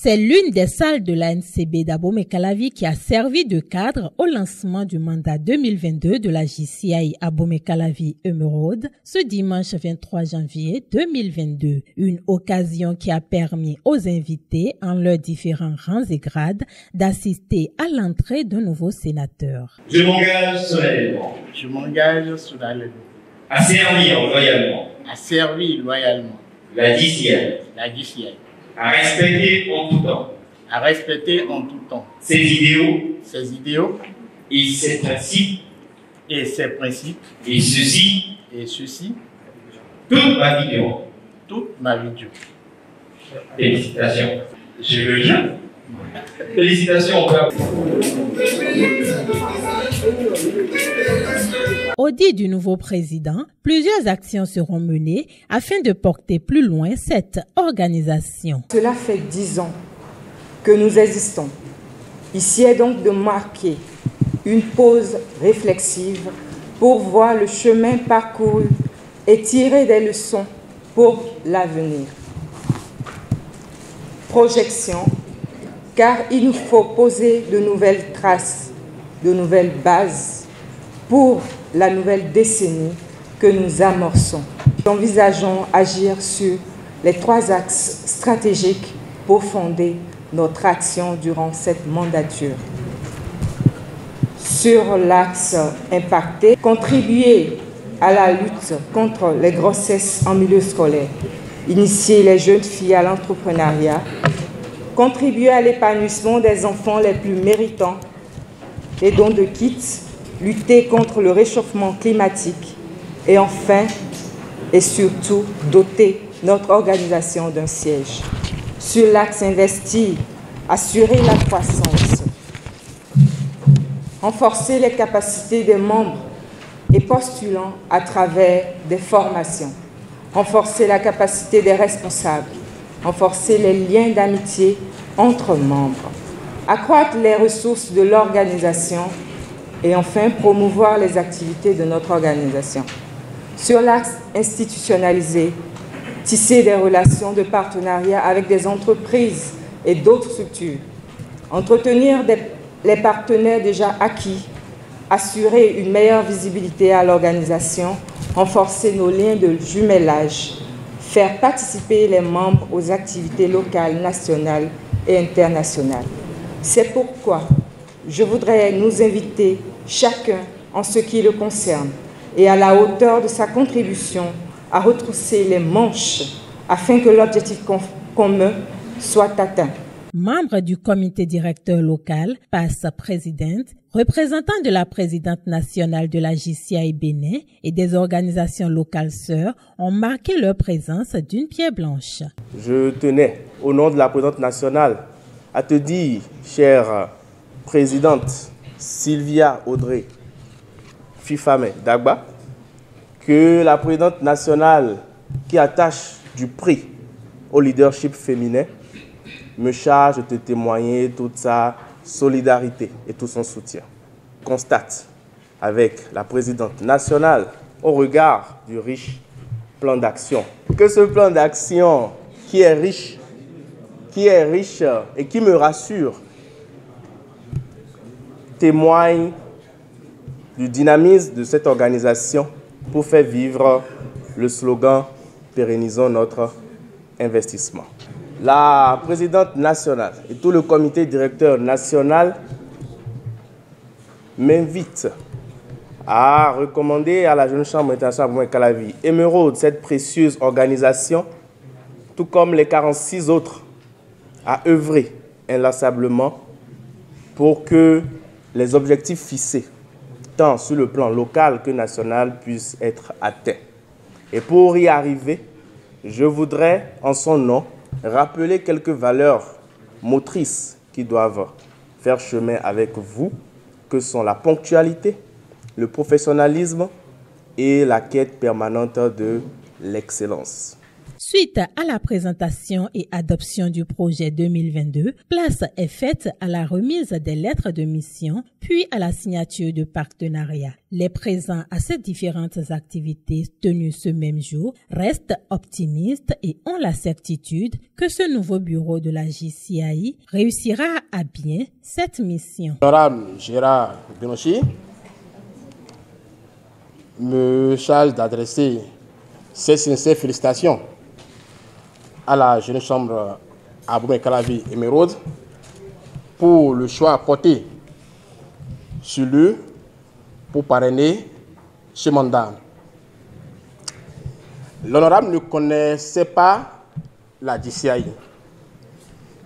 C'est l'une des salles de l'ANCB d'Abomey-Calavi qui a servi de cadre au lancement du mandat 2022 de la JCI Abomey-Calavi Emeraude ce dimanche 23 janvier 2022. Une occasion qui a permis aux invités en leurs différents rangs et grades d'assister à l'entrée d'un nouveau sénateur. Je m'engage solennellement. Je m'engage solennellement. À servir loyalement. À servir loyalement. La JCI. La JCI. À respecter en tout temps. À respecter en tout temps. Ses idéaux. Ses idéaux. Et ses principes. Et ses principes. Et ceci. Et ceci. Toute ma vie durant. Toute ma vie durant. Félicitations. Je le jeu. Félicitations. Au dit du nouveau président, plusieurs actions seront menées afin de porter plus loin cette organisation. Cela fait 10 ans que nous existons. Ici est donc de marquer une pause réflexive pour voir le chemin parcouru et tirer des leçons pour l'avenir. Projection, car il nous faut poser de nouvelles traces, de nouvelles bases pour la nouvelle décennie que nous amorçons. Nous envisageons agir sur les 3 axes stratégiques pour fonder notre action durant cette mandature. Sur l'axe impacté, contribuer à la lutte contre les grossesses en milieu scolaire, initier les jeunes filles à l'entrepreneuriat, contribuer à l'épanouissement des enfants les plus méritants, les dons de kits, lutter contre le réchauffement climatique et enfin et surtout doter notre organisation d'un siège. Sur l'axe investir, assurer la croissance, renforcer les capacités des membres et postulants à travers des formations, renforcer la capacité des responsables, renforcer les liens d'amitié entre membres, accroître les ressources de l'organisation et enfin promouvoir les activités de notre organisation. Sur l'axe institutionnalisé, tisser des relations de partenariat avec des entreprises et d'autres structures, entretenir les partenaires déjà acquis, assurer une meilleure visibilité à l'organisation, renforcer nos liens de jumelage, faire participer les membres aux activités locales, nationales et internationales. C'est pourquoi je voudrais nous inviter chacun en ce qui le concerne et à la hauteur de sa contribution à retrousser les manches afin que l'objectif commun soit atteint. Membre du comité directeur local, passe présidente, représentant de la présidente nationale de la JCI Bénin et des organisations locales sœurs ont marqué leur présence d'une pierre blanche. Je tenais, au nom de la présidente nationale, à te dire, chère présidente Sylvia Audrey Fifamé Dagba, que la présidente nationale qui attache du prix au leadership féminin me charge de te témoigner toute sa solidarité et tout son soutien. Je constate avec la présidente nationale, au regard du riche plan d'action, que ce plan d'action qui est riche et qui me rassure, témoigne du dynamisme de cette organisation pour faire vivre le slogan « Pérennisons notre investissement ». La présidente nationale et tout le comité directeur national m'invitent à recommander à la Jeune Chambre internationale Abomey-Calavi Emeraude, cette précieuse organisation, tout comme les 46 autres, à œuvrer inlassablement pour que les objectifs fixés, tant sur le plan local que national, puissent être atteints. Et pour y arriver, je voudrais, en son nom, rappeler quelques valeurs motrices qui doivent faire chemin avec vous, que sont la ponctualité, le professionnalisme et la quête permanente de l'excellence. Suite à la présentation et adoption du projet 2022, place est faite à la remise des lettres de mission, puis à la signature de partenariat. Les présents à ces différentes activités tenues ce même jour restent optimistes et ont la certitude que ce nouveau bureau de la JCI réussira à bien cette mission. L'honorable Gérard Benochi me charge d'adresser ses sincères félicitations à la Jeune Chambre Abomey-Calavi Émeraude pour le choix apporté sur lui pour parrainer ce mandat. L'honorable ne connaissait pas la JCI,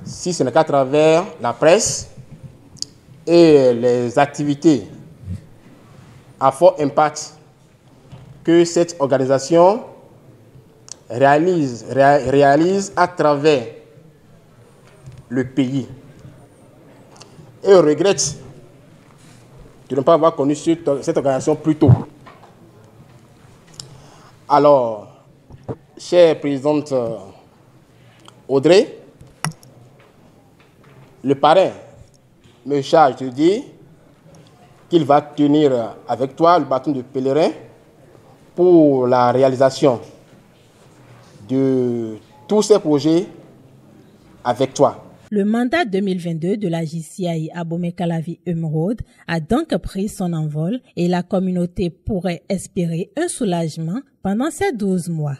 si ce n'est qu'à travers la presse et les activités à fort impact que cette organisation réalise à travers le pays. Et on regrette de ne pas avoir connu cette organisation plus tôt. Alors, chère présidente Audrey, le parrain me charge de dire qu'il va tenir avec toi le bâton de pèlerin pour la réalisation de tous ces projets avec toi. Le mandat 2022 de la JCI Abomey-Calavi Émeraude a donc pris son envol et la communauté pourrait espérer un soulagement pendant ces 12 mois.